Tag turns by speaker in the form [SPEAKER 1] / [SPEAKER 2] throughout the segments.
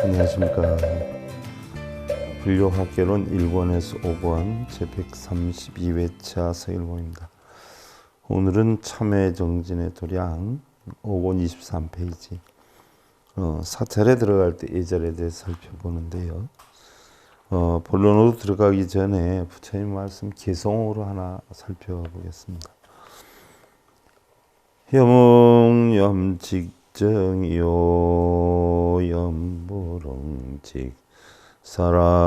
[SPEAKER 1] 안녕하십니까. 불교학개론 1권에서 5권 제132회차 서일봉입니다. 오늘은 참회정진의 도량 5권 23페이지 사찰에 들어갈 때 예절에 대해서 살펴보는데요. 본론으로 들어가기 전에 부처님 말씀 개성어로 하나 살펴보겠습니다. 염묵염직정요 염보롱직 사라헤이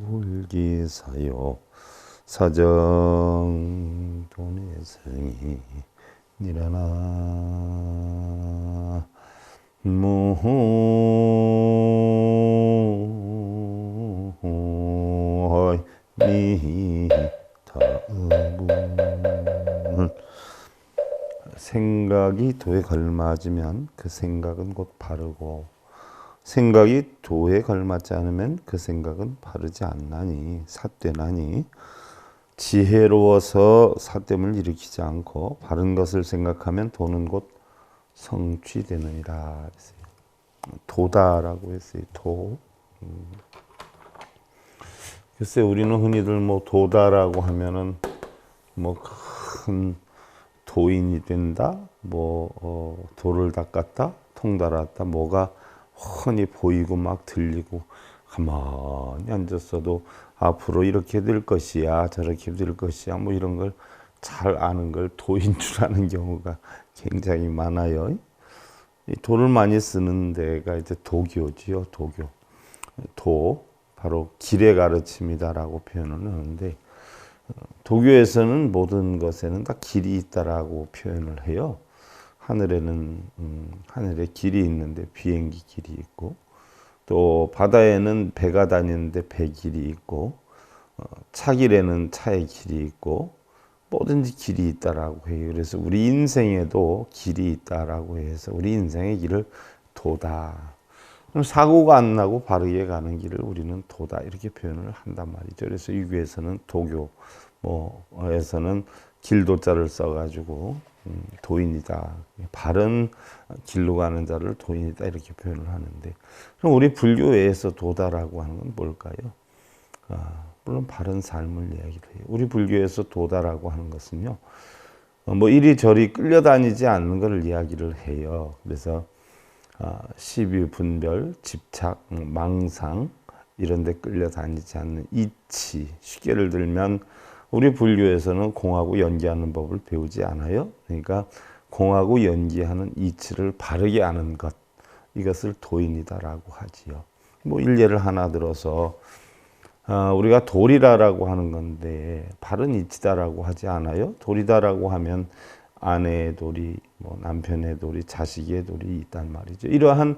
[SPEAKER 1] 불기사요 사정 돈해성이 니라나 무호이 미타분 생각이 도에 걸맞으면 그 생각은 곧 바르고 생각이 도에 걸맞지 않으면 그 생각은 바르지 않나니 삿되나니 지혜로워서 삿됨을 일으키지 않고 바른 것을 생각하면 도는 곧 성취되느니라. 도다라고 했어요. 도. 글쎄 우리는 흔히들 뭐 도다라고 하면은 뭐 큰 도인이 된다, 도를 닦았다, 통달았다, 뭐가 훤히 보이고 막 들리고 가만히 앉았어도 앞으로 이렇게 될 것이야, 저렇게 될 것이야, 뭐 이런 걸 잘 아는 걸 도인 줄 아는 경우가 굉장히 많아요. 이 도를 많이 쓰는 데가 이제 도교지요, 도교. 도, 바로 길의 가르침이다라고 표현을 하는데, 도교에서는 모든 것에는 다 길이 있다라고 표현을 해요. 하늘에는 하늘에 길이 있는데 비행기 길이 있고, 또 바다에는 배가 다니는데 배 길이 있고, 차길에는 차의 길이 있고, 뭐든지 길이 있다라고 해요. 그래서 우리 인생에도 길이 있다라고 해서 우리 인생의 길을 도다. 사고가 안 나고 바르게 가는 길을 우리는 도다 이렇게 표현을 한단 말이죠. 그래서 유교에서는 도교, 에서는 길도자를 써가지고 도인이다, 바른 길로 가는 자를 도인이다 이렇게 표현을 하는데, 그럼 우리 불교에서 도다라고 하는 건 뭘까요? 물론 바른 삶을 이야기를 해요. 우리 불교에서 도다라고 하는 것은요, 이리저리 끌려다니지 않는 것을 이야기를 해요. 그래서 시비, 분별, 집착, 망상 이런 데 끌려다니지 않는 이치. 쉽게를 들면 우리 불교에서는 공하고 연기하는 법을 배우지 않아요. 그러니까 공하고 연기하는 이치를 바르게 아는 것, 이것을 도인이다라고 하지요. 일례를 하나 들어서 우리가 도리라라고 하는 건데 바른 이치다라고 하지 않아요. 도리다라고 하면 아내의 도리, 남편의 도리, 자식의 도리 있단 말이죠. 이러한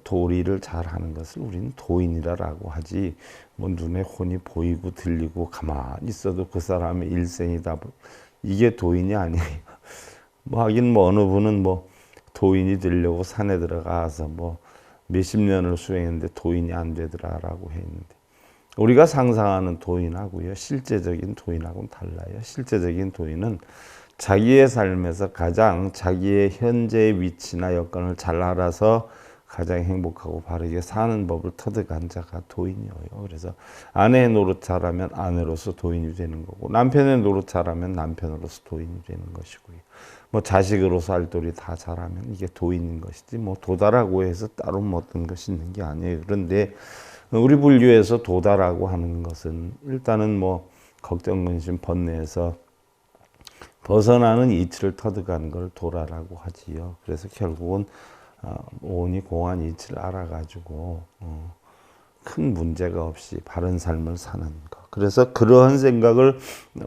[SPEAKER 1] 도리를 잘 하는 것을 우리는 도인이라고 하지, 눈에 훤히 보이고 들리고 가만히 있어도 그 사람의 일생이다, 이게 도인이 아니에요. 하긴 어느 분은 도인이 되려고 산에 들어가서 몇십 년을 수행했는데 도인이 안 되더라라고 했는데, 우리가 상상하는 도인하고요, 실제적인 도인하고는 달라요. 실제적인 도인은 자기의 삶에서 가장 자기의 현재의 위치나 여건을 잘 알아서 가장 행복하고 바르게 사는 법을 터득한 자가 도인이에요. 그래서 아내의 노릇 잘하면 아내로서 도인이 되는 거고, 남편의 노릇 잘하면 남편으로서 도인이 되는 것이고요. 자식으로서 할 도리 다 잘하면 이게 도인인 것이지, 도다라고 해서 따로 어떤 것이 있는 게 아니에요. 그런데 우리 불교에서 도다라고 하는 것은 일단은 걱정, 근심, 번뇌에서 벗어나는 이치를 터득하는 걸 도라라고 하지요. 그래서 결국은 오니 공한 이치를 알아가지고 큰 문제가 없이 바른 삶을 사는 것. 그래서 그러한 생각을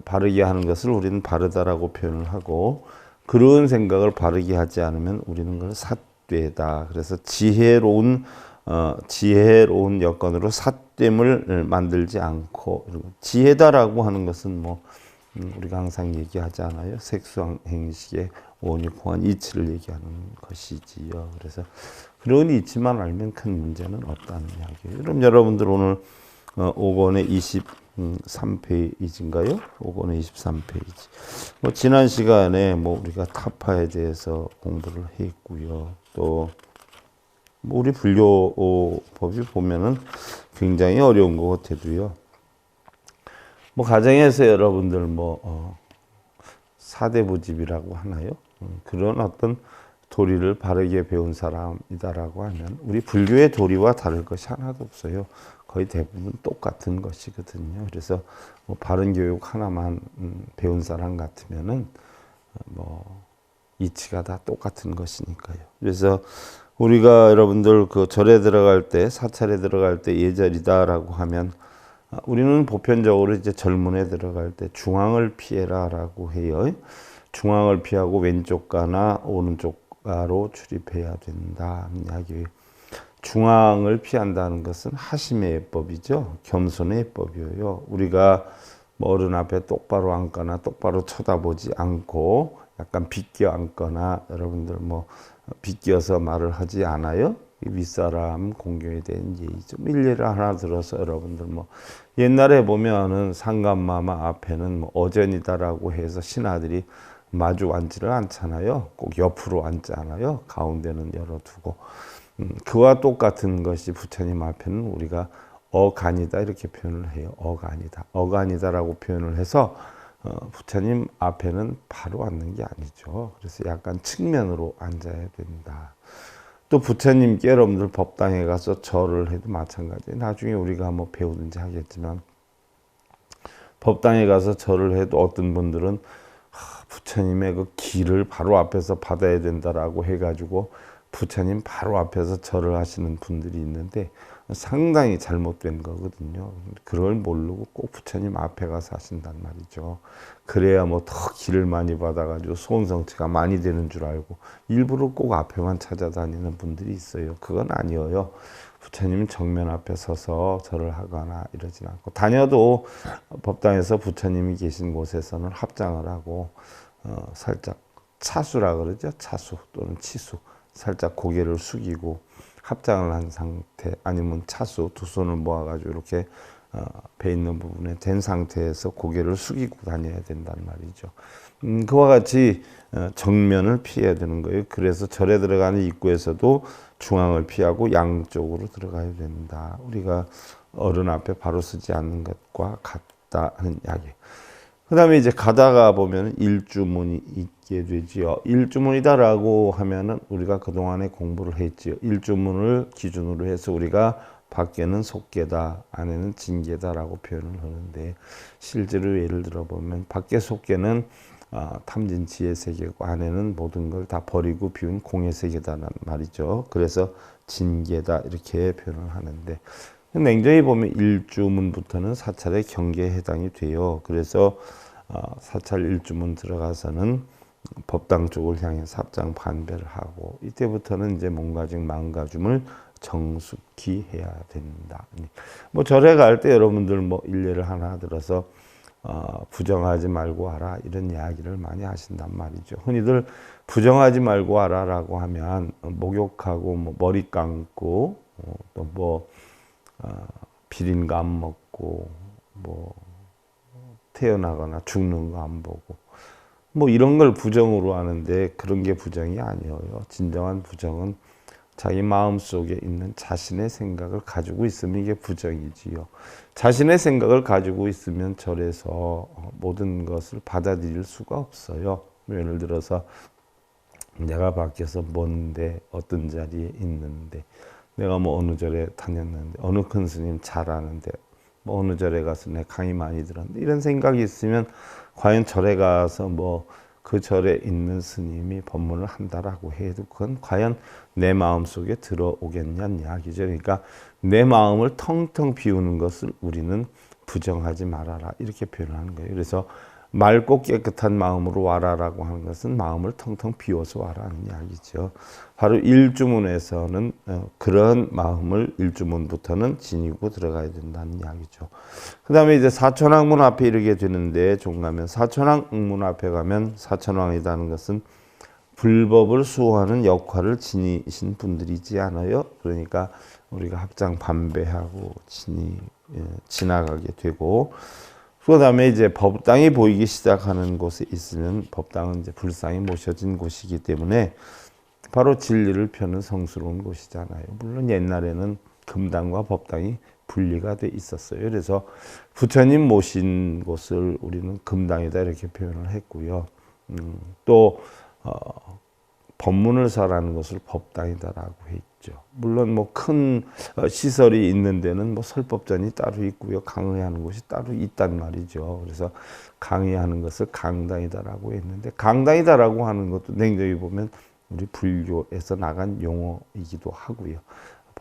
[SPEAKER 1] 바르게 하는 것을 우리는 바르다라고 표현을 하고, 그런 생각을 바르게 하지 않으면 우리는 그걸 삿되다. 그래서 지혜로운 여건으로 삿됨을 만들지 않고, 지혜다라고 하는 것은 우리가 항상 얘기하잖아요. 색수행식의 오니 공한 이치를 얘기하는 것이지요. 그래서 그런 이치만 알면 큰 문제는 없다는 이야기예요. 그럼 여러분들 오늘 5권의 23페이지인가요? 5권의 23페이지. 뭐 지난 시간에 뭐 우리가 타파에 대해서 공부를 했고요. 또 뭐 우리 불교법이 보면은 굉장히 어려운 것 같아도요. 뭐 가정에서 여러분들 뭐 사대부집이라고 하나요? 그런 어떤 도리를 바르게 배운 사람이다라고 하면 우리 불교의 도리와 다를 것이 하나도 없어요. 거의 대부분 똑같은 것이거든요. 그래서 뭐 바른 교육 하나만 배운 사람 같으면은 뭐 이치가 다 똑같은 것이니까요. 그래서 우리가 여러분들 그 절에 들어갈 때, 사찰에 들어갈 때 예절이다라고 하면 우리는 보편적으로 이제 절문에 들어갈 때 중앙을 피해라라고 해요. 중앙을 피하고 왼쪽 가나 오른쪽 가로 출입해야 된다. 이야기예요. 중앙을 피한다는 것은 하심의 예법이죠. 겸손의 예법이에요. 우리가 뭐 어른 앞에 똑바로 앉거나 똑바로 쳐다보지 않고 약간 비껴 앉거나 여러분들 뭐 비껴서 말을 하지 않아요. 윗사람 공경에 대한 예의죠. 일례를 하나 들어서 여러분들 뭐 옛날에 보면은 상감마마 앞에는 뭐 어전이다라고 해서 신하들이 마주 앉지를 않잖아요. 꼭 옆으로 앉잖아요. 가운데는 열어두고. 그와 똑같은 것이 부처님 앞에는 우리가 어간이다 이렇게 표현을 해요. 어간이다. 어간이다라고 표현을 해서 부처님 앞에는 바로 앉는 게 아니죠. 그래서 약간 측면으로 앉아야 된다. 또 부처님께 여러분들 법당에 가서 절을 해도 마찬가지예요. 나중에 우리가 뭐 배우든지 하겠지만 법당에 가서 절을 해도 어떤 분들은 부처님의 그 길을 바로 앞에서 받아야 된다라고 해가지고 부처님 바로 앞에서 절을 하시는 분들이 있는데 상당히 잘못된 거거든요. 그걸 모르고 꼭 부처님 앞에 가서 하신단 말이죠. 그래야 뭐 더 길을 많이 받아가지고 소원성취가 많이 되는 줄 알고 일부러 꼭 앞에만 찾아다니는 분들이 있어요. 그건 아니에요. 부처님 정면 앞에 서서 절을 하거나 이러진 않고 다녀도 법당에서 부처님이 계신 곳에서는 합장을 하고 살짝 차수라 그러죠. 차수 또는 치수. 살짝 고개를 숙이고 합장을 한 상태 아니면 차수 두 손을 모아가지고 이렇게 배 있는 부분에 된 상태에서 고개를 숙이고 다녀야 된단 말이죠. 그와 같이 정면을 피해야 되는 거예요. 그래서 절에 들어가는 입구에서도 중앙을 피하고 양쪽으로 들어가야 된다. 우리가 어른 앞에 바로 서지 않는 것과 같다 하는 이야기. 그 다음에 이제 가다가 보면 일주문이 있게 되지요. 일주문이다라고 하면은 우리가 그동안에 공부를 했지요. 일주문을 기준으로 해서 우리가 밖에는 속계다, 안에는 진계다라고 표현을 하는데 실제로 예를 들어 보면 밖에 속계는 탐진치의 세계고 안에는 모든 걸 다 버리고 비운 공의 세계다는 말이죠. 그래서 진계다 이렇게 표현을 하는데 냉정히 보면 일주문부터는 사찰의 경계에 해당이 돼요. 그래서 사찰 일주문 들어가서는 법당 쪽을 향해서 합장 반배를 하고 이때부터는 이제 몸가짐 마음가짐을 정숙히 해야 된다. 뭐 절에 갈 때 여러분들 뭐 일례를 하나 들어서 부정하지 말고 와라 이런 이야기를 많이 하신단 말이죠. 흔히들 부정하지 말고 와라라고 하면 목욕하고 뭐 머리 감고 또 뭐 비린거 안 먹고 뭐 태어나거나 죽는 거 안 보고 뭐 이런 걸 부정으로 하는데 그런 게 부정이 아니에요. 진정한 부정은 자기 마음속에 있는 자신의 생각을 가지고 있으면 이게 부정이지요. 자신의 생각을 가지고 있으면 절에서 모든 것을 받아들일 수가 없어요. 예를 들어서 내가 밖에서 뭔데 어떤 자리에 있는데 내가 뭐 어느 절에 다녔는데 어느 큰 스님 잘 아는데 뭐 어느 절에 가서 내 강의 많이 들었는데 이런 생각이 있으면 과연 절에 가서 뭐 그 절에 있는 스님이 법문을 한다라고 해도 그건 과연 내 마음속에 들어오겠냐는 이야기죠. 그러니까 내 마음을 텅텅 비우는 것을 우리는 부정하지 말아라 이렇게 표현하는 거예요. 그래서 맑고 깨끗한 마음으로 와라라고 하는 것은 마음을 텅텅 비워서 와라는 이야기죠. 바로 일주문에서는 그런 마음을 일주문부터는 지니고 들어가야 된다는 이야기죠. 그 다음에 이제 사천왕문 앞에 이르게 되는데 좀 가면 사천왕문 앞에 가면 사천왕이라는 것은 불법을 수호하는 역할을 지니신 분들이지 않아요. 그러니까 우리가 합장 반배하고 지니고 지나가게 되고, 그 다음에 이제 법당이 보이기 시작하는 곳에 있으면 법당은 이제 불상이 모셔진 곳이기 때문에 바로 진리를 펴는 성스러운 곳이잖아요. 물론 옛날에는 금당과 법당이 분리가 돼 있었어요. 그래서 부처님 모신 곳을 우리는 금당이다 이렇게 표현을 했고요. 또 법문을 설하는 것을 법당이다라고 했죠. 물론 뭐 큰 시설이 있는 데는 뭐 설법전이 따로 있고요, 강의하는 곳이 따로 있단 말이죠. 그래서 강의하는 것을 강당이다라고 했는데, 강당이다라고 하는 것도 냉정히 보면 우리 불교에서 나간 용어이기도 하고요.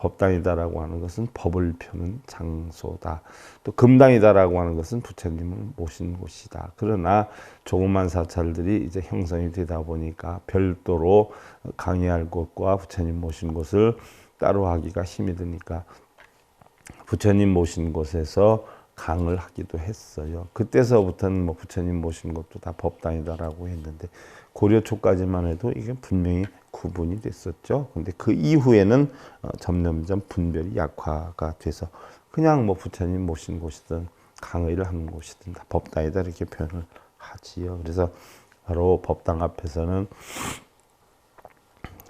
[SPEAKER 1] 법당이다라고 하는 것은 법을 펴는 장소다. 또 금당이다라고 하는 것은 부처님을 모신 곳이다. 그러나 조그만 사찰들이 이제 형성이 되다 보니까 별도로 강의할 곳과 부처님 모신 곳을 따로 하기가 힘이 드니까 부처님 모신 곳에서 강을 하기도 했어요. 그때서부터는 뭐 부처님 모신 것도 다 법당이다라고 했는데, 고려 초까지만 해도 이게 분명히 구분이 됐었죠. 근데 그 이후에는 점점점 분별이 약화가 돼서 그냥 뭐 부처님 모신 곳이든 강의를 하는 곳이든 다 법당이다 이렇게 표현을 하지요. 그래서 바로 법당 앞에서는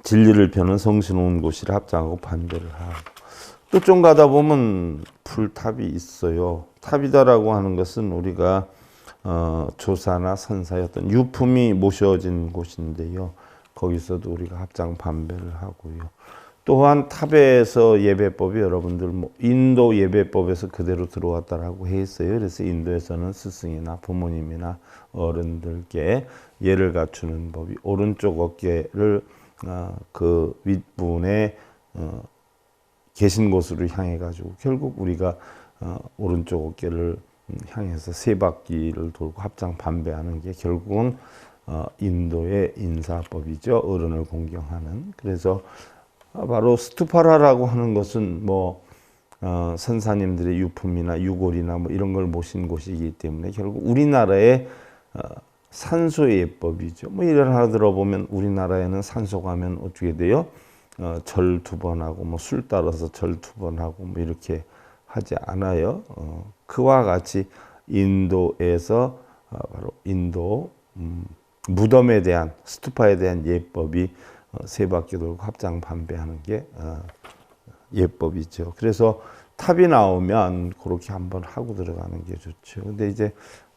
[SPEAKER 1] 진리를 펴는 성스러운 곳이라 합장하고 반대를 하고, 또 좀 가다 보면 풀탑이 있어요. 탑이다라고 하는 것은 우리가 조사나 선사의 어떤 유품이 모셔진 곳인데요. 거기서도 우리가 합장 반배를 하고요. 또한 탑에서 예배법이 여러분들 뭐 인도 예배법에서 그대로 들어왔다라고 했어요. 그래서 인도에서는 스승이나 부모님이나 어른들께 예를 갖추는 법이 오른쪽 어깨를 그 윗분에 계신 곳으로 향해 가지고 결국 우리가 오른쪽 어깨를 향해서 세 바퀴를 돌고 합장 반배하는 게 결국은 인도의 인사법이죠. 어른을 공경하는. 그래서 바로 스투파라라고 하는 것은 뭐 선사님들의 유품이나 유골이나 뭐 이런 걸 모신 곳이기 때문에 결국 우리나라의 산소 예법이죠. 뭐 이런 하나 들어보면 우리나라에는 산소 가면 어떻게 돼요? 절 2번 하고 뭐 술 따라서 절 2번 하고 뭐 이렇게 하지 않아요. 그와 같이 인도에서 바로 인도 무덤에 대한 스투파에 대한 예법이 세 바퀴 돌고 합장 반배하는 게 예법이죠. 그래서 탑이 나오면 그렇게 한번 하고 들어가는 게 좋죠. 근데 이제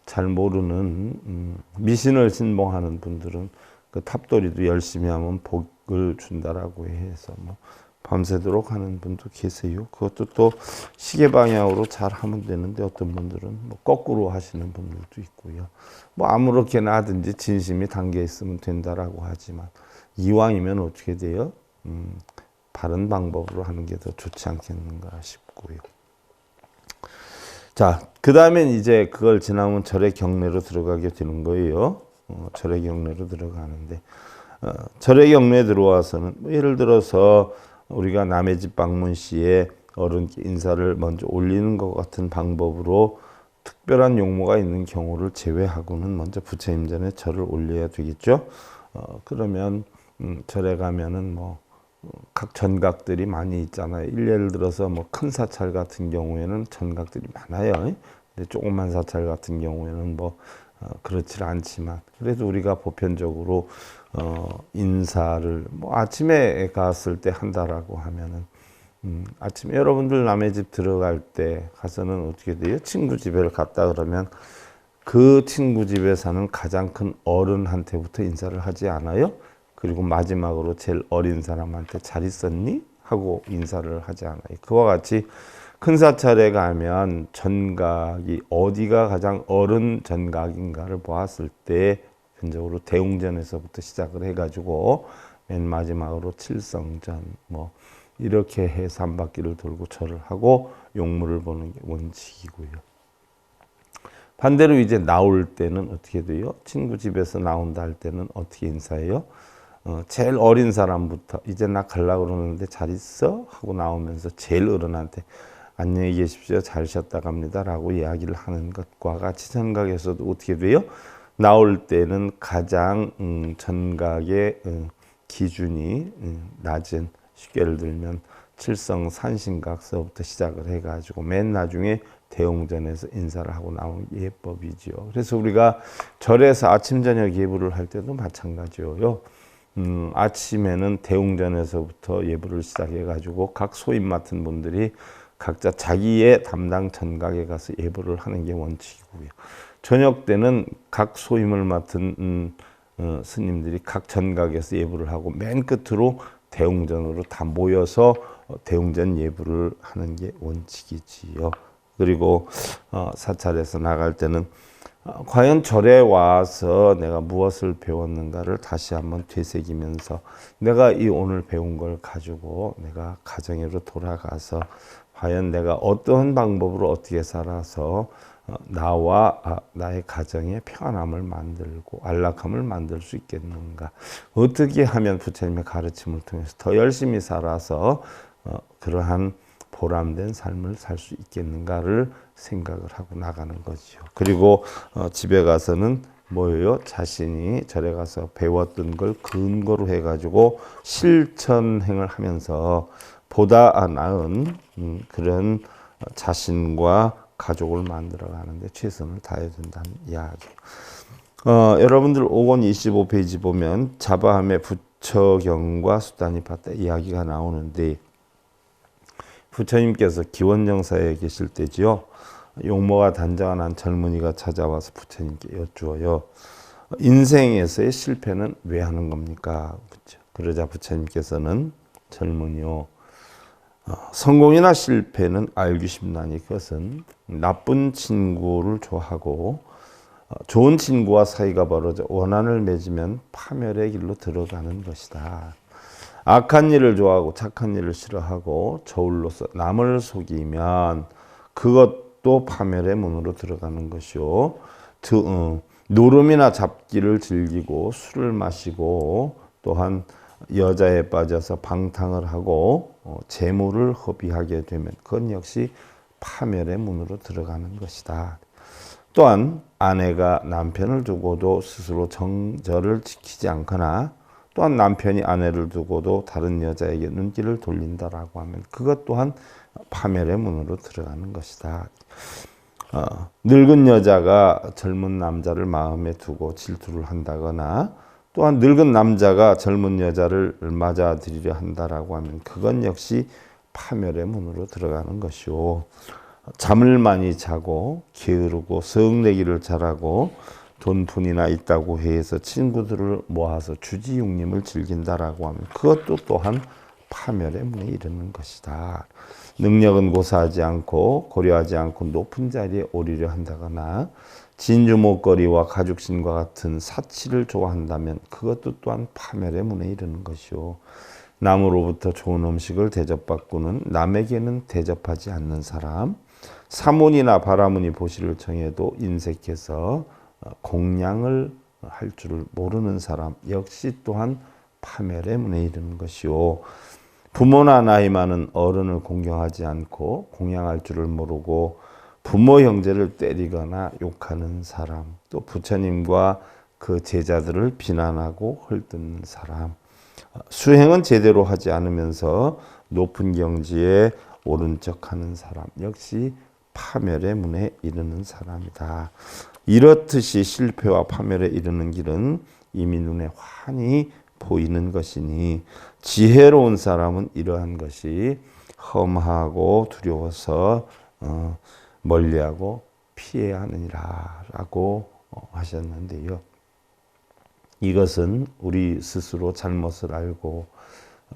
[SPEAKER 1] 잘 모르는 미신을 신봉하는 분들은 그 탑돌이도 열심히 하면 복을 준다라고 해서 뭐 밤새도록 하는 분도 계세요. 그것도 또 시계 방향으로 잘 하면 되는데 어떤 분들은 뭐 거꾸로 하시는 분들도 있고요. 뭐 아무렇게나 하든지 진심이 담겨 있으면 된다라고 하지만 이왕이면 어떻게 돼요? 바른 방법으로 하는 게 더 좋지 않겠는가 싶고요. 자, 그 다음엔 이제 그걸 지나면 절의 경례로 들어가게 되는 거예요. 절의 경례로 들어가는데, 절의 경례에 들어와서는 뭐 예를 들어서 우리가 남의 집 방문 시에 어른께 인사를 먼저 올리는 것 같은 방법으로 특별한 용모가 있는 경우를 제외하고는 먼저 부처님 전에 절을 올려야 되겠죠. 그러면 절에 가면은 뭐 각 전각들이 많이 있잖아요. 예를 들어서 뭐 큰 사찰 같은 경우에는 전각들이 많아요. 근데 조그만 사찰 같은 경우에는 뭐 그렇지 않지만 그래도 우리가 보편적으로 인사를 뭐 아침에 갔을 때 한다라고 하면은 아침에 여러분들 남의 집 들어갈 때 가서는 어떻게 돼요? 친구 집에 갔다 그러면 그 친구 집에 사는 가장 큰 어른한테부터 인사를 하지 않아요? 그리고 마지막으로 제일 어린 사람한테 잘 있었니? 하고 인사를 하지 않아요. 그와 같이 큰 사찰에 가면 전각이 어디가 가장 어른 전각인가를 보았을 때 현적으로 대웅전에서부터 시작을 해가지고 맨 마지막으로 칠성전 뭐 이렇게 해서 한 바퀴를 돌고 절을 하고 용무를 보는 게 원칙이고요. 반대로 이제 나올 때는 어떻게 돼요? 친구 집에서 나온다 할 때는 어떻게 인사해요? 제일 어린 사람부터 이제 나 가려고 그러는데 잘 있어? 하고 나오면서 제일 어른한테 안녕히 계십시오. 잘 쉬었다 갑니다. 라고 이야기를 하는 것과 같이 전각에서도 어떻게 돼요? 나올 때는 가장 전각의 기준이 낮은, 쉽게 예를 들면 칠성 산신각서부터 시작을 해가지고 맨 나중에 대웅전에서 인사를 하고 나오는 예법이지요. 그래서 우리가 절에서 아침 저녁 예불을 할 때도 마찬가지요. 아침에는 대웅전에서부터 예불을 시작해가지고 각 소임 맡은 분들이 각자 자기의 담당 전각에 가서 예불을 하는 게 원칙이고요. 저녁 때는 각 소임을 맡은 스님들이 각 전각에서 예불을 하고 맨 끝으로 대웅전으로 다 모여서 대웅전 예불을 하는 게 원칙이지요. 그리고 사찰에서 나갈 때는 과연 절에 와서 내가 무엇을 배웠는가를 다시 한번 되새기면서 내가 이 오늘 배운 걸 가지고 내가 가정으로 돌아가서 과연 내가 어떤 방법으로 어떻게 살아서 나와 나의 가정에 평안함을 만들고 안락함을 만들 수 있겠는가, 어떻게 하면 부처님의 가르침을 통해서 더 열심히 살아서 그러한 보람된 삶을 살 수 있겠는가를 생각을 하고 나가는 거죠. 그리고 집에 가서는 뭐예요? 자신이 절에 가서 배웠던 걸 근거로 해가지고 실천행을 하면서 보다 나은 그런 자신과 가족을 만들어 가는데 최선을 다해야 된다는 이야기. 여러분들 5권 25페이지 보면 자바함의 부처경과 수다니파타 이야기가 나오는데, 부처님께서 기원정사에 계실 때지요. 용모가 단정한 한 젊은이가 찾아와서 부처님께 여쭈어요. 인생에서의 실패는 왜 하는 겁니까? 그러자 부처님께서는 젊은이요, 성공이나 실패는 알기 쉽나니 그것은 나쁜 친구를 좋아하고 좋은 친구와 사이가 벌어져 원한을 맺으면 파멸의 길로 들어가는 것이다. 악한 일을 좋아하고 착한 일을 싫어하고 저울로서 남을 속이면 그것도 파멸의 문으로 들어가는 것이요. 노름이나 잡기를 즐기고 술을 마시고 또한 여자에 빠져서 방탕을 하고 재물을 허비하게 되면 그건 역시 파멸의 문으로 들어가는 것이다. 또한 아내가 남편을 두고도 스스로 정절을 지키지 않거나 또한 남편이 아내를 두고도 다른 여자에게 눈길을 돌린다라고 하면 그것 또한 파멸의 문으로 들어가는 것이다. 늙은 여자가 젊은 남자를 마음에 두고 질투를 한다거나 또한 늙은 남자가 젊은 여자를 맞아들이려 한다라고 하면 그건 역시 파멸의 문으로 들어가는 것이요. 잠을 많이 자고 게으르고 성내기를 잘하고 돈푼이나 있다고 해서 친구들을 모아서 주지육림을 즐긴다라고 하면 그것도 또한 파멸의 문에 이르는 것이다. 능력은 고사하지 않고 고려하지 않고 높은 자리에 오르려 한다거나 진주 목걸이와 가죽신과 같은 사치를 좋아한다면 그것도 또한 파멸의 문에 이르는 것이요. 남으로부터 좋은 음식을 대접받고는 남에게는 대접하지 않는 사람, 사문이나 바라문이 보시를 청해도 인색해서 공양을 할 줄을 모르는 사람 역시 또한 파멸의 문에 이르는 것이요. 부모나 나이 많은 어른을 공경하지 않고 공양할 줄을 모르고 부모 형제를 때리거나 욕하는 사람, 또 부처님과 그 제자들을 비난하고 헐뜯는 사람, 수행은 제대로 하지 않으면서 높은 경지에 오른 척하는 사람 역시 파멸의 문에 이르는 사람이다. 이렇듯이 실패와 파멸에 이르는 길은 이미 눈에 환히 보이는 것이니 지혜로운 사람은 이러한 것이 험하고 두려워서 멀리하고 피해야 하느니라 라고 하셨는데요. 이것은 우리 스스로 잘못을 알고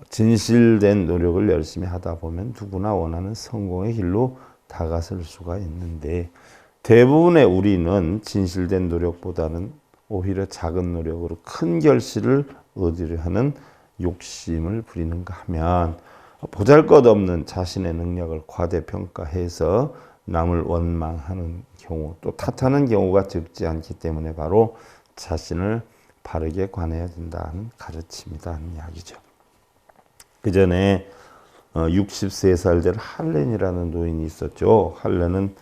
[SPEAKER 1] 진실된 노력을 열심히 하다 보면 누구나 원하는 성공의 길로 다가설 수가 있는데, 대부분의 우리는 진실된 노력보다는 오히려 작은 노력으로 큰 결실을 얻으려 하는 욕심을 부리는가 하면 보잘것없는 자신의 능력을 과대평가해서 남을 원망하는 경우, 또 탓하는 경우가 적지 않기 때문에 바로 자신을 바르게 관해야 된다는 가르침이다 하는 이야기죠. 그 전에 63살 된 할렌이라는 노인이 있었죠. 할렌은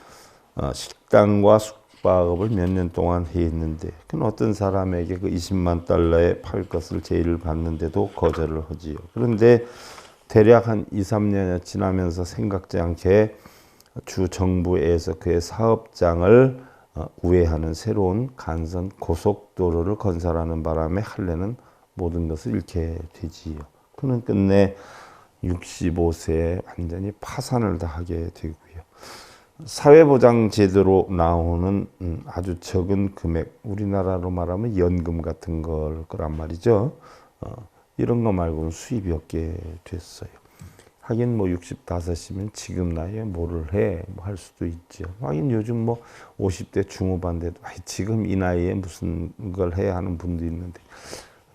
[SPEAKER 1] 식당과 숙박업을 몇 년 동안 했는데 어떤 사람에게 그 20만 달러에 팔 것을 제의를 받는데도 거절을 하지요. 그런데 대략 한 2, 3년이 지나면서 생각지 않게 주 정부에서 그의 사업장을 우회하는 새로운 간선 고속도로를 건설하는 바람에 할례는 모든 것을 잃게 되지요. 그는 끝내 65세에 완전히 파산을 다 하게 되고요. 사회보장제도로 나오는 아주 적은 금액, 우리나라로 말하면 연금 같은 거란 말이죠. 이런 거 말고는 수입이 없게 됐어요. 하긴 뭐 65이면 지금 나이에 뭐를 해? 뭐 할 수도 있죠. 하긴 요즘 뭐 50대 중후반 돼도 지금 이 나이에 무슨 걸 해야 하는 분도 있는데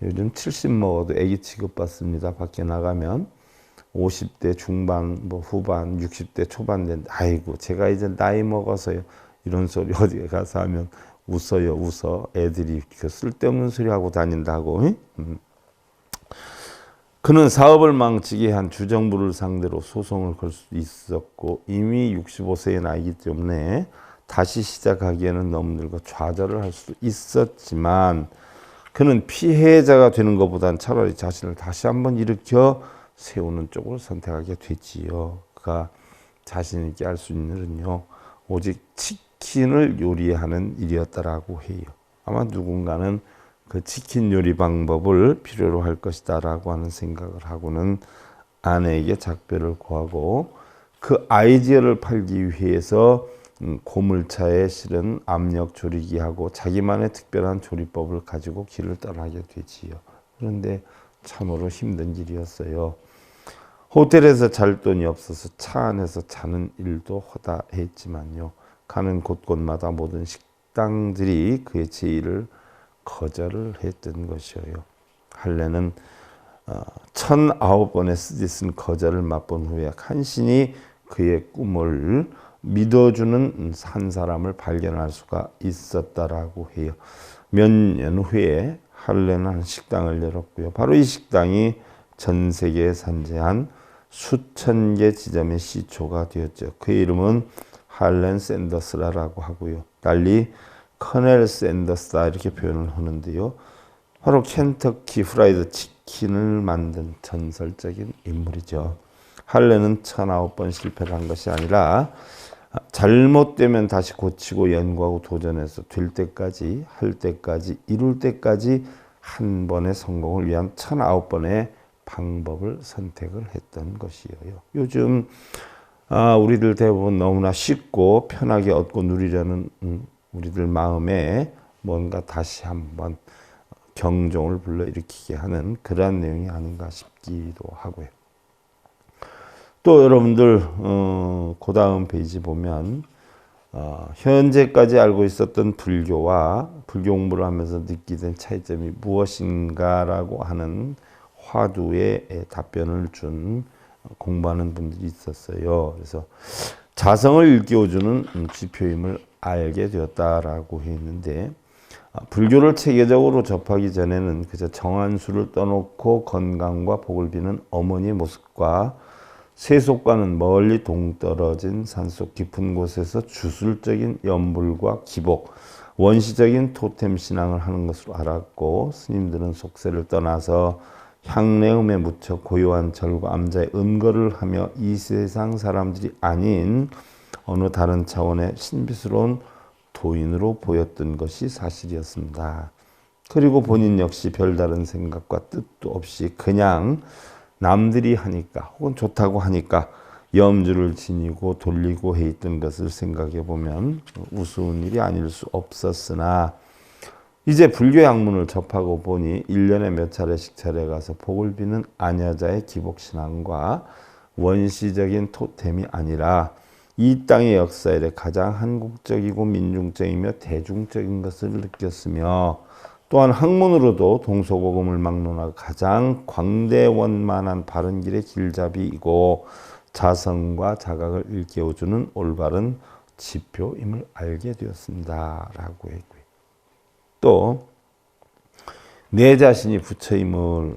[SPEAKER 1] 요즘 70 먹어도 애기 취급받습니다. 밖에 나가면 50대 중반 뭐 후반 60대 초반 된 아이고 제가 이제 나이 먹어서요. 이런 소리 어디에 가서 하면 웃어요. 웃어. 애들이 그 쓸데없는 소리 하고 다닌다고. 그는 사업을 망치게 한 주정부를 상대로 소송을 걸 수 있었고 이미 65세의 나이기 때문에 다시 시작하기에는 너무 늙어 좌절을 할 수도 있었지만 그는 피해자가 되는 것보단 차라리 자신을 다시 한번 일으켜 세우는 쪽을 선택하게 되지요. 그가 자신 있게 할 수 있는 일은요. 오직 치킨을 요리하는 일이었다라고 해요. 아마 누군가는 그 치킨 요리 방법을 필요로 할 것이다 라고 하는 생각을 하고는 아내에게 작별을 구하고 그 아이디어를 팔기 위해서 고물차에 실은 압력 조리기하고 자기만의 특별한 조리법을 가지고 길을 떠나게 되지요. 그런데 참으로 힘든 일이었어요. 호텔에서 잘 돈이 없어서 차 안에서 자는 일도 허다했지만요. 가는 곳곳마다 모든 식당들이 그의 제의를 거절을 했던 것이에요. 할례는 1009번의 쓰디쓴 거절을 맛본 후에 간신히 그의 꿈을 믿어주는 한 사람을 발견할 수가 있었다라고 해요. 몇 년 후에 할례는 한 식당을 열었고요. 바로 이 식당이 전 세계에 산재한 수천 개 지점의 시초가 되었죠. 그의 이름은 할렌 샌더스라고 하고요. 달리 커넬 샌더스다 이렇게 표현을 하는데요. 바로 켄터키 프라이드 치킨을 만든 전설적인 인물이죠. 할렌은 1009번 실패를 한 것이 아니라 잘못되면 다시 고치고 연구하고 도전해서 될 때까지 할 때까지 이룰 때까지 한 번의 성공을 위한 1009번의 방법을 선택을 했던 것이에요. 요즘 우리들 대부분 너무나 쉽고 편하게 얻고 누리려는 우리들 마음에 뭔가 다시 한번 경종을 불러일으키게 하는 그러한 내용이 아닌가 싶기도 하고요. 또 여러분들 그 다음 페이지 보면 현재까지 알고 있었던 불교와 불교 공부를 하면서 느끼던 차이점이 무엇인가라고 하는 화두에 답변을 준 공부하는 분들이 있었어요. 그래서 자성을 일깨워주는 지표임을 알게 되었다라고 했는데 불교를 체계적으로 접하기 전에는 그저 정한수를 떠놓고 건강과 복을 비는 어머니의 모습과 세속과는 멀리 동떨어진 산속 깊은 곳에서 주술적인 염불과 기복, 원시적인 토템 신앙을 하는 것으로 알았고 스님들은 속세를 떠나서 향내음에 묻혀 고요한 절과 암자의 은거를 하며 이 세상 사람들이 아닌 어느 다른 차원의 신비스러운 도인으로 보였던 것이 사실이었습니다. 그리고 본인 역시 별다른 생각과 뜻도 없이 그냥 남들이 하니까 혹은 좋다고 하니까 염주를 지니고 돌리고 해 있던 것을 생각해 보면 우스운 일이 아닐 수 없었으나 이제 불교 학문을 접하고 보니 1년에 몇 차례씩 절에 가서 복을 비는 아녀자의 기복신앙과 원시적인 토템이 아니라 이 땅의 역사에 가장 한국적이고 민중적이며 대중적인 것을 느꼈으며 또한 학문으로도 동서고금을 막론하고 가장 광대원만한 바른 길의 길잡이이고 자성과 자각을 일깨워주는 올바른 지표임을 알게 되었습니다. 라고 했고요. 또 내 자신이 부처임을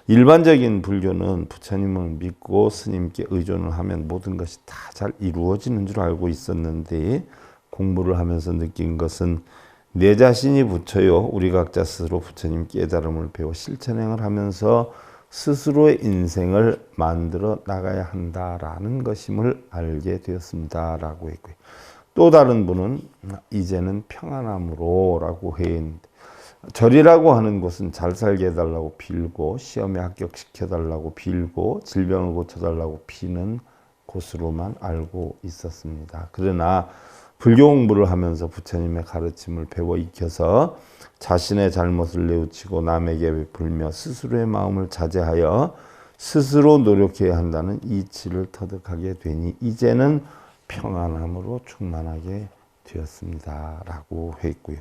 [SPEAKER 1] 일반적인 불교는 부처님을 믿고 스님께 의존을 하면 모든 것이 다 잘 이루어지는 줄 알고 있었는데 공부를 하면서 느낀 것은 내 자신이 부처요. 우리 각자 스스로 부처님 깨달음을 배워 실천행을 하면서 스스로의 인생을 만들어 나가야 한다라는 것임을 알게 되었습니다라고 했고요. 또 다른 분은 이제는 평안함으로 라고 했는데, 절이라고 하는 곳은 잘 살게 해달라고 빌고 시험에 합격시켜달라고 빌고 질병을 고쳐달라고 비는 곳으로만 알고 있었습니다. 그러나 불교 공부를 하면서 부처님의 가르침을 배워 익혀서 자신의 잘못을 뉘우치고 남에게 베풀며 스스로의 마음을 자제하여 스스로 노력해야 한다는 이치를 터득하게 되니 이제는 평안함으로 충만하게 되었습니다 라고 했고요.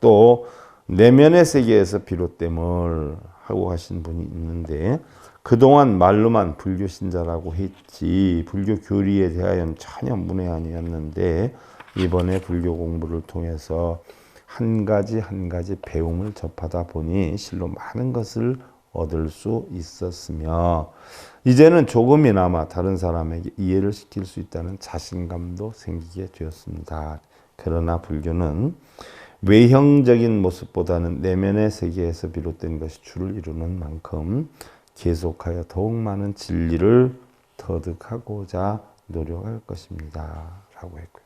[SPEAKER 1] 또 내면의 세계에서 비롯됨을 하고 가신 분이 있는데, 그동안 말로만 불교 신자라고 했지 불교 교리에 대하여는 전혀 문외한이었는데 이번에 불교 공부를 통해서 한 가지 배움을 접하다 보니 실로 많은 것을 얻을 수 있었으며 이제는 조금이나마 다른 사람에게 이해를 시킬 수 있다는 자신감도 생기게 되었습니다. 그러나 불교는 외형적인 모습보다는 내면의 세계에서 비롯된 것이 주를 이루는 만큼 계속하여 더욱 많은 진리를 터득하고자 노력할 것입니다 라고 했고요.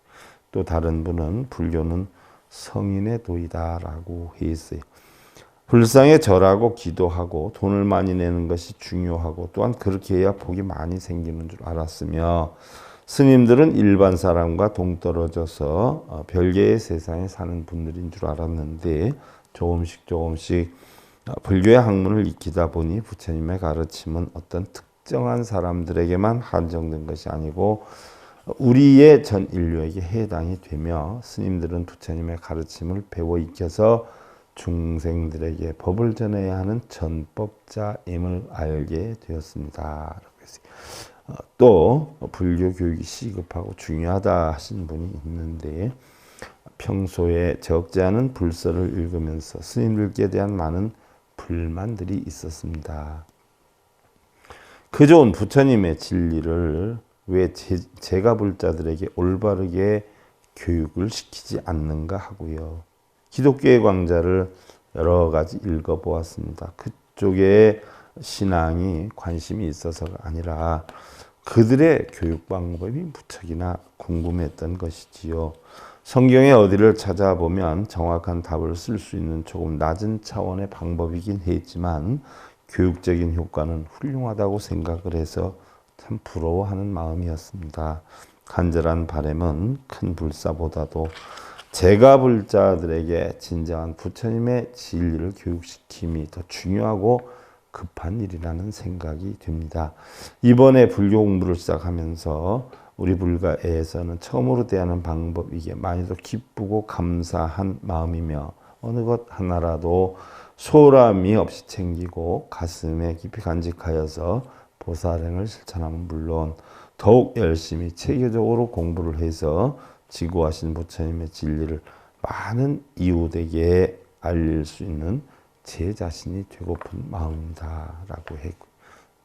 [SPEAKER 1] 또 다른 분은 불교는 성인의 도이다 라고 했어요. 불상에 절하고 기도하고 돈을 많이 내는 것이 중요하고 또한 그렇게 해야 복이 많이 생기는 줄 알았으며 스님들은 일반 사람과 동떨어져서 별개의 세상에 사는 분들인 줄 알았는데 조금씩 불교의 학문을 익히다 보니 부처님의 가르침은 어떤 특정한 사람들에게만 한정된 것이 아니고 우리의 전 인류에게 해당이 되며 스님들은 부처님의 가르침을 배워 익혀서 중생들에게 법을 전해야 하는 전법자임을 알게 되었습니다. 또 불교 교육이 시급하고 중요하다 하신 분이 있는데 평소에 적지 않은 불서를 읽으면서 스님들께 대한 많은 불만들이 있었습니다. 그 좋은 부처님의 진리를 왜 제가 불자들에게 올바르게 교육을 시키지 않는가 하고요. 기독교의 강좌를 여러 가지 읽어보았습니다. 그쪽에 신앙이 관심이 있어서가 아니라 그들의 교육 방법이 무척이나 궁금했던 것이지요. 성경의 어디를 찾아보면 정확한 답을 쓸 수 있는 조금 낮은 차원의 방법이긴 했지만 교육적인 효과는 훌륭하다고 생각을 해서 참 부러워하는 마음이었습니다. 간절한 바람은 큰 불사보다도 제가 불자들에게 진정한 부처님의 진리를 교육시킴이 더 중요하고 급한 일이라는 생각이 듭니다. 이번에 불교 공부를 시작하면서 우리 불가에서는 처음으로 대하는 방법이기에 많이도 기쁘고 감사한 마음이며 어느 것 하나라도 소홀함이 없이 챙기고 가슴에 깊이 간직하여서 보살행을 실천하면 물론 더욱 열심히 체계적으로 공부를 해서 지구하신 부처님의 진리를 많은 이웃에게 알릴 수 있는 제 자신이 되고픈 마음이다 라고 했고,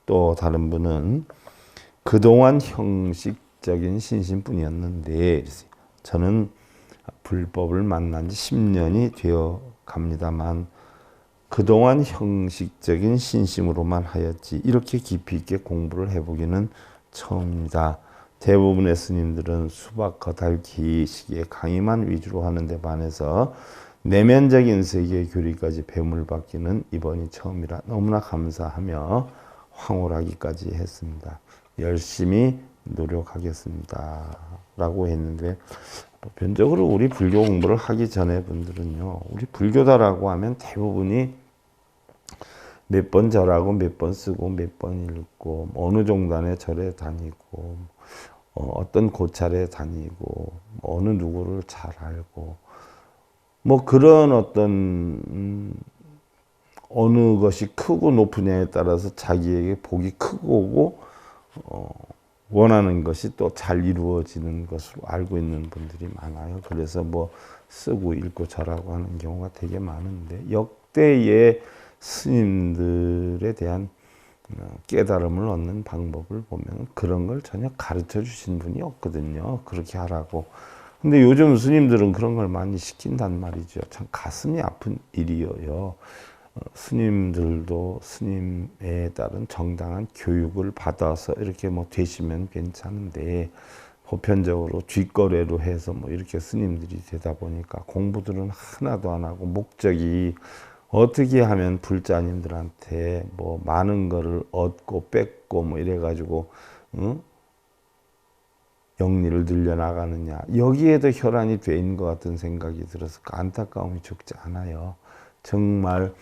[SPEAKER 1] 또 다른 분은 그동안 형식적인 신심뿐이었는데 저는 불법을 만난 지 10년이 되어 갑니다만 그동안 형식적인 신심으로만 하였지 이렇게 깊이 있게 공부를 해보기는 처음입니다. 대부분의 스님들은 수박 겉핥기 시기에 강의만 위주로 하는데 반해서 내면적인 세계의 교리까지 배움을 받기는 이번이 처음이라 너무나 감사하며 황홀하기까지 했습니다. 열심히 노력하겠습니다 라고 했는데, 보편적으로 우리 불교 공부를 하기 전에 분들은요, 우리 불교다라고 하면 대부분이 몇 번 절하고 몇 번 쓰고 몇 번 읽고 어느 종단의 절에 다니고 어떤 고찰에 다니고 어느 누구를 잘 알고 뭐 그런 어떤 어느 것이 크고 높으냐에 따라서 자기에게 복이 크고 원하는 것이 또 잘 이루어지는 것으로 알고 있는 분들이 많아요. 그래서 뭐 쓰고 읽고 절하고 하는 경우가 되게 많은데 역대의 스님들에 대한 깨달음을 얻는 방법을 보면 그런 걸 전혀 가르쳐 주신 분이 없거든요. 그렇게 하라고. 근데 요즘 스님들은 그런 걸 많이 시킨단 말이죠. 참 가슴이 아픈 일이에요. 스님들도 스님에 따른 정당한 교육을 받아서 이렇게 뭐 되시면 괜찮은데 보편적으로 뒷거래로 해서 뭐 이렇게 스님들이 되다 보니까 공부들은 하나도 안 하고 목적이 어떻게 하면 불자님들한테 뭐 많은 거를 얻고 뺏고 뭐 이래가지고 영리를 늘려나가느냐, 여기에도 혈안이 돼 있는 것 같은 생각이 들어서 그 안타까움이 적지 않아요. 정말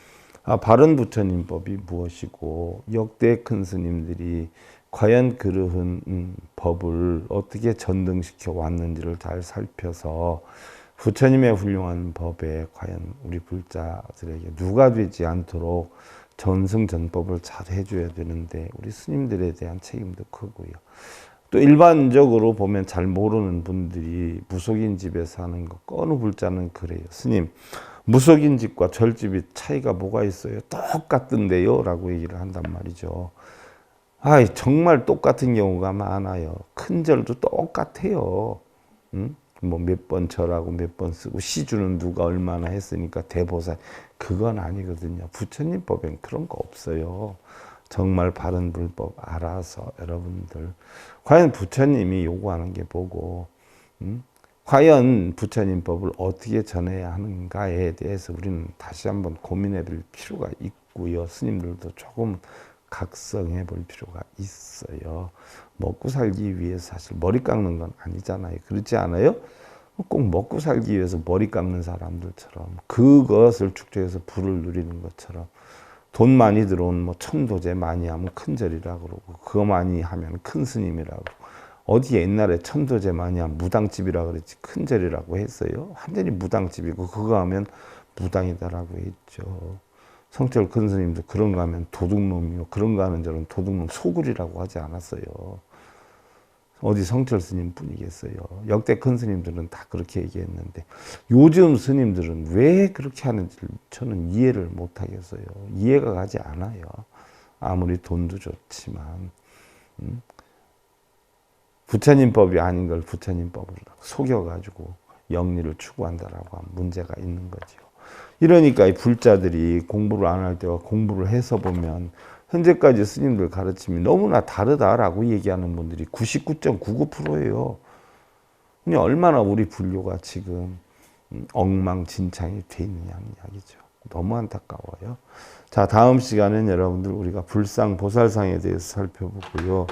[SPEAKER 1] 바른 부처님법이 무엇이고 역대 큰 스님들이 과연 그러한 법을 어떻게 전등시켜 왔는지를 잘 살펴서 부처님의 훌륭한 법에 과연 우리 불자들에게 누가 되지 않도록 전승전법을 잘 해줘야 되는데 우리 스님들에 대한 책임도 크고요. 또 일반적으로 보면 잘 모르는 분들이 무속인 집에 사는 거 어느 불자는 그래요. 스님, 무속인 집과 절집이 차이가 뭐가 있어요? 똑같던데요? 라고 얘기를 한단 말이죠. 정말 똑같은 경우가 많아요. 큰 절도 똑같아요. 뭐 몇 번 절하고 몇 번 쓰고 시주는 누가 얼마나 했으니까 대보살, 그건 아니거든요. 부처님 법엔 그런 거 없어요. 정말 바른 불법 알아서 여러분들 과연 부처님이 요구하는 게 뭐고 과연 부처님 법을 어떻게 전해야 하는가에 대해서 우리는 다시 한번 고민해 볼 필요가 있고요. 스님들도 조금 각성해 볼 필요가 있어요. 먹고 살기 위해서 사실 머리 깎는 건 아니잖아요. 그렇지 않아요? 꼭 먹고 살기 위해서 머리 깎는 사람들처럼 그것을 축제해서 부를 누리는 것처럼 돈 많이 들어온 뭐 천도제 많이 하면 큰절이라고 그러고 그거 많이 하면 큰 스님이라고, 어디 옛날에 천도제 많이 하면 무당집이라고 그랬지 큰절이라고 했어요? 완전히 무당집이고 그거 하면 무당이다라고 했죠. 성철 큰 스님도 그런 거 하면 도둑놈이요, 그런 거 하는 저는 도둑놈 소굴이라고 하지 않았어요. 어디 성철 스님 뿐이겠어요. 역대 큰 스님들은 다 그렇게 얘기했는데 요즘 스님들은 왜 그렇게 하는지 저는 이해를 못 하겠어요. 이해가 가지 않아요. 아무리 돈도 좋지만 부처님 법이 아닌 걸 부처님 법으로 속여가지고 영리를 추구한다라고 하면 문제가 있는 거죠. 이러니까 이 불자들이 공부를 안 할 때와 공부를 해서 보면 현재까지 스님들 가르침이 너무나 다르다라고 얘기하는 분들이 99.99%예요. 얼마나 우리 불교가 지금 엉망진창이 돼 있느냐는 이야기죠. 너무 안타까워요. 자, 다음 시간엔 여러분들 우리가 불상, 보살상에 대해서 살펴보고요.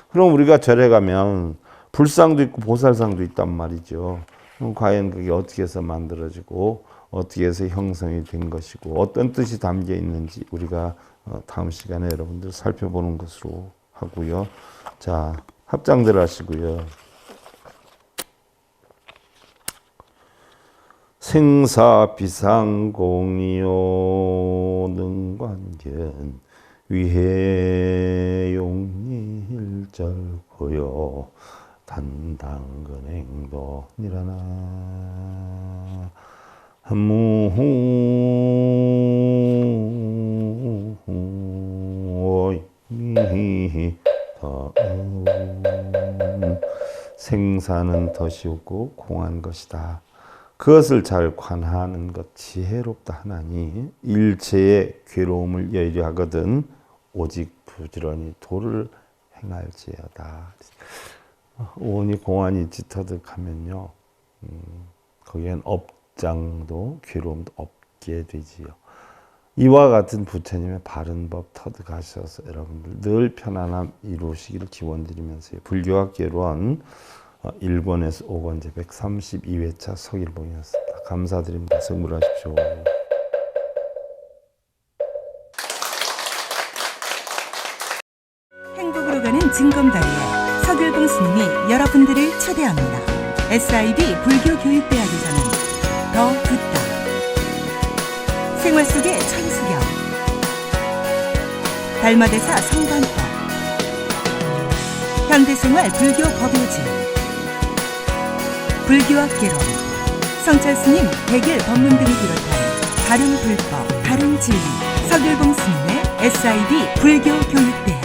[SPEAKER 1] 그럼 우리가 절에 가면 불상도 있고 보살상도 있단 말이죠. 그럼 과연 그게 어떻게 해서 만들어지고 어떻게 해서 형성이 된 것이고 어떤 뜻이 담겨 있는지 우리가 다음 시간에 여러분들 살펴보는 것으로 하고요. 자, 합장들 하시고요. 생사 비상공이요 능관견 위해 용일절고요 단당근행도 니라나 무후 생사는 덫이고 공한 것이다. 그것을 잘 관하는 것 지혜롭다 하나니 일체의 괴로움을 여의하거든 오직 부지런히 도를 행할지어다. 오니 공안이 짙어득하면요 거기엔 업장도 괴로움도 없게 되지요. 이와 같은 부처님의 바른 법 터득하셔서 여러분들 늘 편안함 이루시기를 기원드리면서요. 불교학개론 1권에서 5권 제 132회차 서길봉이었습니다. 감사드립니다. 성불하십시오.
[SPEAKER 2] 행복으로 가는 징검다리에 서길봉 스님이 여러분들을 초대합니다. SIB 불교교육대학에서는 더 듣다, 생활 속의 천수경, 달마대사 성관법, 현대생활 불교 법요지, 불교학개론, 성철스님 백일 법문 등을 비롯한 다른 불법, 다른 진리, 서길봉 스님의 SIB 불교교육대